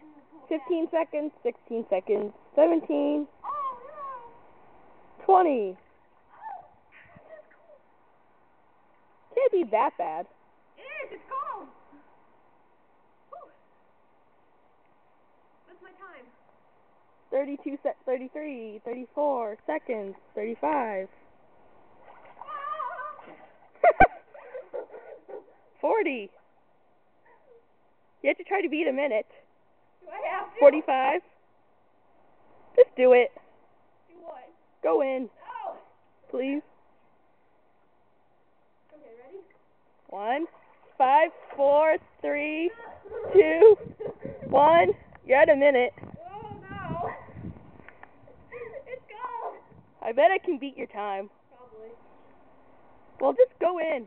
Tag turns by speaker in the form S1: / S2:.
S1: in the pool.
S2: 15 seconds, 16 seconds, 17,
S1: Oh, no.
S2: 20. Can't be that bad.
S1: It is. It's cold. Whew. What's my time?
S2: 33, 34 seconds, 35. 40. You have to try to beat a minute.
S1: Do I have to?
S2: 45. Just do it.
S1: Do what?
S2: Go in.
S1: Oh.
S2: Please.
S1: Okay, ready?
S2: 1, 5, 4, 3, 2, 1. You're at a minute.
S1: Oh, no. It's cold.
S2: I bet I can beat your time.
S1: Probably.
S2: Well, just go in.